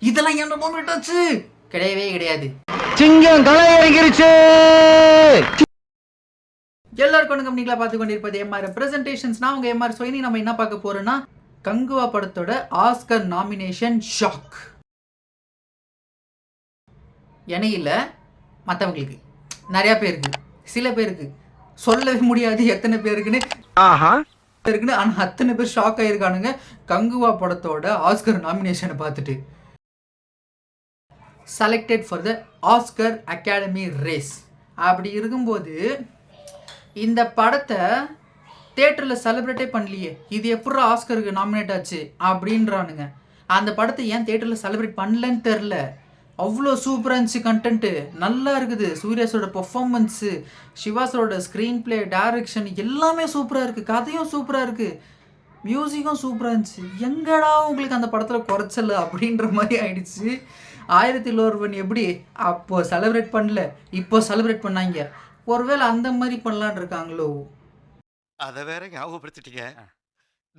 இதெல்லாம் என்ன நாமினேட் ஆச்சு? கிடையவே கிடையாது. சிங்கம் களை இறங்கிருச்சு. எல்லாருக்கும் வணக்கம். நீங்களா பார்த்து கொண்டிருப்பது எம்ஆர் பிரசன்டேஷன்ஸ். நான் உங்க எம்ஆர். ஸோ இனி நம்ம என்ன பார்க்க போறோம்னா, கங்குவா படத்தோட ஆஸ்கர் நாமினேஷன் ஷாக். எனக்கு இல்லை, மற்றவங்களுக்கு நிறையா பேருக்கு, சில பேருக்கு சொல்லவே முடியாது எத்தனை பேருக்குன்னு இருக்குன்னு. ஆனால் அத்தனை பேர் ஷாக் ஆகிருக்கானுங்க கங்குவா படத்தோட ஆஸ்கர் நாமினேஷனை பார்த்துட்டு. Selected for the Oscar academy race. அப்படி இருக்கும்போது இந்த படத்தை தியேட்டரில் செலிப்ரேட்டே பண்ணலையே, இது எப்படி ஆஸ்கருக்கு நாமினேட் ஆச்சு அப்படின்றானுங்க. அந்த படத்தை ஏன் தியேட்டரில் செலிப்ரேட் பண்ணலன்னு தெரில. அவ்வளோ சூப்பராக இருந்துச்சு, கண்டென்ட்டு நல்லா இருக்குது, சூர்யாஸோட பர்ஃபார்மன்ஸு, சிவாஸோட ஸ்க்ரீன் பிளே, டைரக்ஷன் எல்லாமே சூப்பராக இருக்குது, கதையும் சூப்பராக இருக்குது, மியூசிக்கும் சூப்பராக இருந்துச்சு. எங்கடா உங்களுக்கு அந்த படத்தில் குறைச்சல அப்படின்ற மாதிரி ஆயிடுச்சு. 1001 எப்படி அப்போ செலிப்ரேட் பண்ணல, இப்போ செலிப்ரேட் பண்ணாங்க. ஒருவேளை அந்த மாதிரி பண்ணலான் இருக்காங்களோ? அதை வேற ஞாபகப்படுத்திட்டீங்க.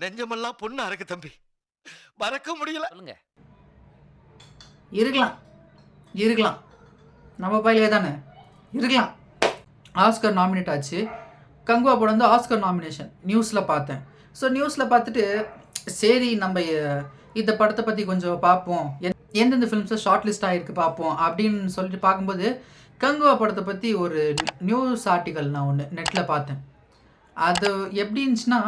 நெஞ்சமெல்லாம் பொண்ணா இருக்கு தம்பி, மறக்க முடியல. இருக்கலாம் நம்ம பையிலே தானே இருக்கலாம். ஆஸ்கர் நாமினேட் ஆச்சு. கங்குவா படம் வந்து ஆஸ்கர் நாமினேஷன் நியூஸில் பார்த்தேன். ஸோ நியூஸில் பார்த்துட்டு சரி நம்ம இந்த படத்தை பற்றி கொஞ்சம் பார்ப்போம், எந்தெந்த ஃபிலிம்ஸை ஷார்ட் லிஸ்ட் ஆகிருக்கு பார்ப்போம் அப்படின்னு சொல்லிட்டு பார்க்கும்போது கங்குவா படத்தை பற்றி ஒரு நியூஸ் ஆர்டிக்கல் நான் ஒன்று நெட்டில் பார்த்தேன். அது எப்படி இருந்துச்சுன்னா,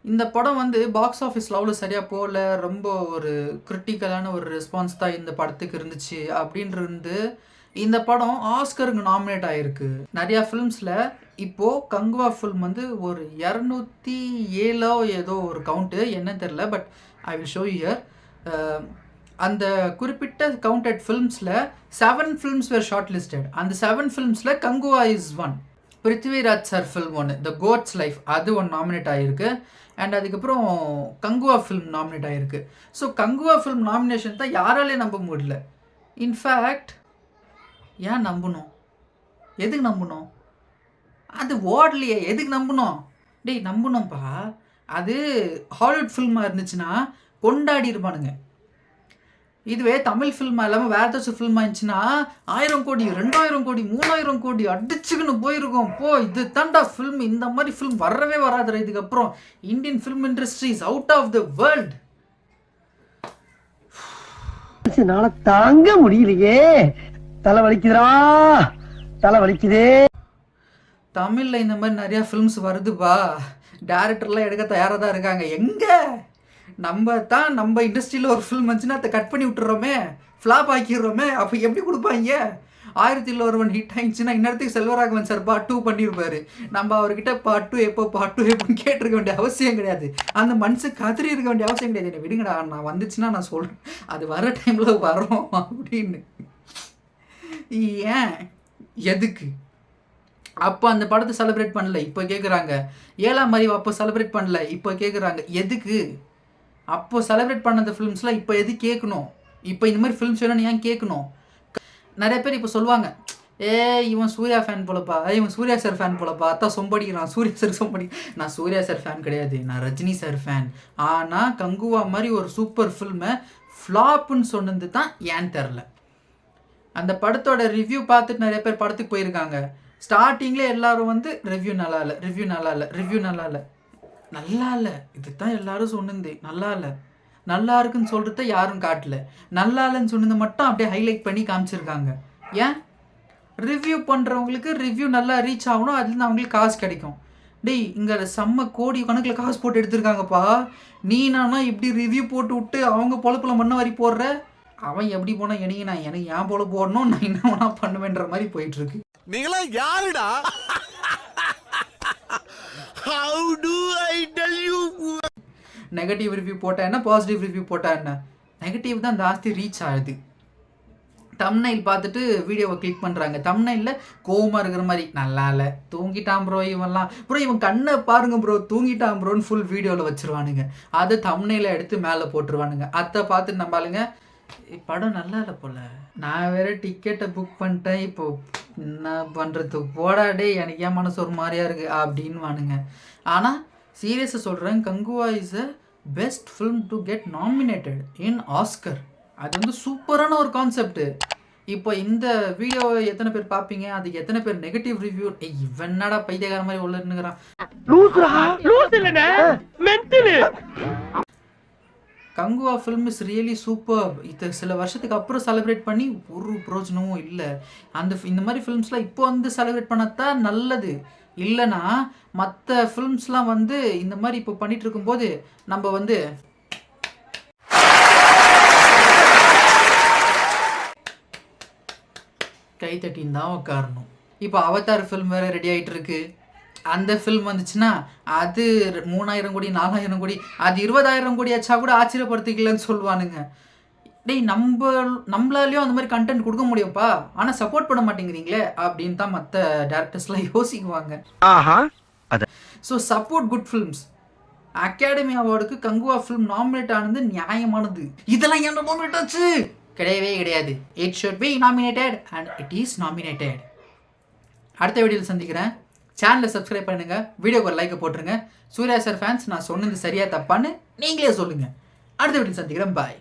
இந்த படம் வந்து பாக்ஸ் ஆஃபீஸில் அவ்வளோ சரியாக போகல, ரொம்ப ஒரு கிரிட்டிக்கலான ஒரு ரெஸ்பான்ஸ் தான் இந்த படத்துக்கு இருந்துச்சு அப்படின்றது. இந்த படம் ஆஸ்கருக்கு நாமினேட் ஆகிருக்கு நிறையா ஃபிலிம்ஸில். இப்போது கங்குவா ஃபில்ம் வந்து ஒரு 207 ஏதோ ஒரு கவுண்ட்டு, என்னன்னு தெரில, but I will show you. அந்த குறிப்பிட்ட கவுண்டட் ஃபில்ம்ஸில் 7 ஃபில்ம்ஸ் வேர் ஷார்ட் லிஸ்டட். அந்த 7 ஃபில்ம்ஸில் Kanguva is one. Prithviraj sir film ஒன்று, த கோட்ஸ் லைஃப், அது ஒன்று நாமினேட் ஆகிருக்கு. அண்ட் அதுக்கப்புறம் கங்குவா ஃபில்ம் நாமினேட் ஆகிருக்கு. ஸோ கங்குவா ஃபில்ம் நாமினேஷன் தான் யாராலே நம்ப முடியல. இன்ஃபேக்ட் ஏன் நம்பணும்? எதுக்கு நம்பணும்? அது ஓடலையே, எதுக்கு நம்பணும்? டேய் நம்பணும்ப்பா. அது ஹாலிவுட் ஃபில்மாக இருந்துச்சுன்னா கொண்டாடி இருப்பானுங்க. இதுவே தமிழ் ஃபில்மாக இல்லாமல் வேறு ஏதாச்சும் ஃபில்மாக இருந்துச்சுன்னா 1000 கோடி 2000 கோடி 3000 கோடி அடிச்சுக்குன்னு போயிருக்கோம். இது தாண்டா ஃபில்ம். இந்த மாதிரி ஃபில்ம் வரவே வராதுற இதுக்கப்புறம். Indian film industry is out of the world. என்னால தாங்க முடியலையே, தலை வலிக்குதுடா, தலை வலிக்குதே. தமிழில் இந்த மாதிரி நிறையா ஃபில்ம்ஸ் வருதுப்பா. டேரக்டர்லாம் எடுக்க தயாராக தான் இருக்காங்க. எங்கே நம்ம இண்டஸ்ட்ரியில் ஒரு ஃபில்ம் வந்துச்சுன்னா அதை கட் பண்ணி விட்டுறோமே, ஃப்ளாப் ஆக்கிடுறோமே. அப்போ எப்படி கொடுப்பாங்க? 1001 ஹிட் ஆகிடுச்சுன்னா இன்னத்துக்கு செல்வராகவன் சார் பார்ட் 2 பண்ணியிருப்பாரு. நம்ம அவர்கிட்ட பார்ட் 2 எப்போன்னு கேட்டிருக்க வேண்டிய அவசியம் கிடையாது. அந்த மனசு கதறி இருக்க வேண்டிய அவசியம் கிடையாது. என்னை விடுங்கடா, நான் வந்துச்சுன்னா நான் சொல்கிறேன், அது வர டைமில் வரோம் அப்படின்னு. ஏன் எதுக்கு அப்போ அந்த படத்தை செலிப்ரேட் பண்ணல, இப்போ கேட்குறாங்க. 7ஆம் அறிவு அப்போ செலிப்ரேட் பண்ணல, இப்போ கேட்குறாங்க. எதுக்கு? அப்போ செலிப்ரேட் பண்ண ஃபிலிம்ஸ்லாம் இப்போ எது கேட்கணும்? இப்போ இந்த மாதிரி ஃபிலிம்ஸ் வேணும்னு ஏன் கேட்கணும்? நிறைய பேர் இப்போ சொல்லுவாங்க, இவன் சூர்யா ஃபேன் போலப்பா, இவன் சூர்யா சார் ஃபேன் போலப்பா, அதான் சொம்படிக்கிறான், சூர்யா சார் சொம்படி. நான் சூர்யா சார் ஃபேன் கிடையாது, நான் ரஜினி சார் ஃபேன். ஆனால் கங்குவா மாதிரி ஒரு சூப்பர் ஃபில்மை ஃப்ளாப்புன்னு சொன்னது தான் ஏன்னு தெரில. அந்த படத்தோட ரிவ்யூ பார்த்துட்டு நிறைய பேர் படத்துக்கு போயிருக்காங்க. ஸ்டார்டிங்கில் எல்லாரும் வந்து ரிவ்யூ நல்லா இல்லை, இது தான் எல்லாரும் சொன்னது. நல்லா இருக்குன்னு சொல்கிறத யாரும் காட்டல, நல்லா இல்லைன்னு சொன்னது மட்டும் அப்படியே ஹைலைட் பண்ணி காமிச்சிருக்காங்க. ஏன்? ரிவ்யூ பண்ணுறவங்களுக்கு ரிவ்யூ நல்லா ரீச் ஆகணும், அதுலேருந்து அவங்களுக்கு காசு கிடைக்கும். டேய் இங்கே செம்ம கோடி கணக்கில் காசு போட்டு எடுத்திருக்காங்கப்பா. நீ நானா இப்படி ரிவ்யூ போட்டு விட்டு அவங்க பொழப்புல மண்ண வரி போடுற. அவன் எப்படி போனால் எனக்கு ஏன் போல போடணும், நான் என்ன வேணா பண்ணுவேன்ற மாதிரி போயிட்டுருக்கு. நீங்களா யாருடா? How do I tell you? Negative review போட்டா என்ன, பாசிட்டிவ் ரிவ்யூ போட்டா என்ன? நெகட்டிவ் தான் ஜாஸ்தி ரீச் ஆகுது. தம்ப்நெயில் பார்த்துட்டு வீடியோவை கிளிக் பண்ணுறாங்க. தம்ப்நெயிலில் கோவமாக இருக்கிற மாதிரி, நல்லா இல்லை, தூங்கிட்டான் ப்ரோ, இவன் கண்ணை பாருங்க ப்ரோ, தூங்கிட்டான் ப்ரோன்னு ஃபுல் வீடியோவில் வச்சுருவானுங்க. அதை தம்ப்நெயிலை எடுத்து மேலே போட்டுருவானுங்க. அதை பார்த்துட்டு நம்பாளுங்க படம் நல்லா இல்லை போல், நான் வேறு டிக்கெட்டை புக் பண்ணிட்டேன், இப்போ என்ன பண்ணுறது, போடாடே எனக்கு ஏன் மனசு ஒரு மாதிரியா இருக்குது அப்படின்னு வானுங்க. ஆனால் சீரியஸாக சொல்கிறேன், Kanguva is a best film to get nominated in Oscar. அது வந்து சூப்பரான ஒரு கான்செப்ட். இப்போ இந்த வீடியோ எத்தனை பேர் பார்ப்பீங்க, அதுக்கு எத்தனை பேர் நெகட்டிவ் ரிவ்யூ, இவன் என்னடா பைத்தியக்கார மாதிரி உள்ளுங்கிறான். Kanguva film is really super. இது சில வருஷத்துக்கு அப்புறம் செலிப்ரேட் பண்ணி ஒரு பிரயோஜனமும் இல்லை. இந்த மாதிரி ஃபிலிம்ஸ்லாம் இப்போ வந்து செலிப்ரேட் பண்ணத்தான் நல்லது. இல்லைன்னா மற்ற ஃபிலிம்ஸ்லாம் வந்து இந்த மாதிரி இப்போ பண்ணிட்டு இருக்கும்போது நம்ம வந்து கைத்தட்டின்னு தான் உட்காரணும். இப்போ அவதார் ஃபில்ம் வேறு ரெடி ஆகிட்டு இருக்கு. அந்த ஃபில்ம் வந்துச்சுன்னா அது 3000 கோடி 4000 கோடி, அது 20,000 கோடி ஆச்சா கூட ஆச்சரியப்படுத்திக்கலன்னு சொல்லுவானுங்க. டேய் நம்மளாலேயும் அந்த மாதிரி கண்டென்ட் கொடுக்க முடியும்ப்பா, ஆனால் சப்போர்ட் பண்ண மாட்டேங்கிறீங்களே அப்படின்னு தான் மற்ற டேரக்டர்ஸ்லாம் யோசிக்குவாங்க. So support good films. Academy அவார்டுக்கு கங்குவா ஃபில்ம் நாமினேட் ஆனது நியாயமானது. இதெல்லாம் ஏன் நாமினேட் ஆச்சு? கிடையவே கிடையாது. It should be nominated and it is nominated. அடுத்த வீடியோவில் சந்திக்கிறேன். சேனலை சப்ஸ்கிரைப் பண்ணுங்கள், வீடியோக்கு ஒரு லைக்கை போட்டுருங்க. சூர்யா சார் ஃபேன்ஸ், நான் சொன்னது சரியா தப்பான்னு நீங்களே சொல்லுங்கள். அடுத்த வீடியோவில் சந்திக்கிறேன். பாய்.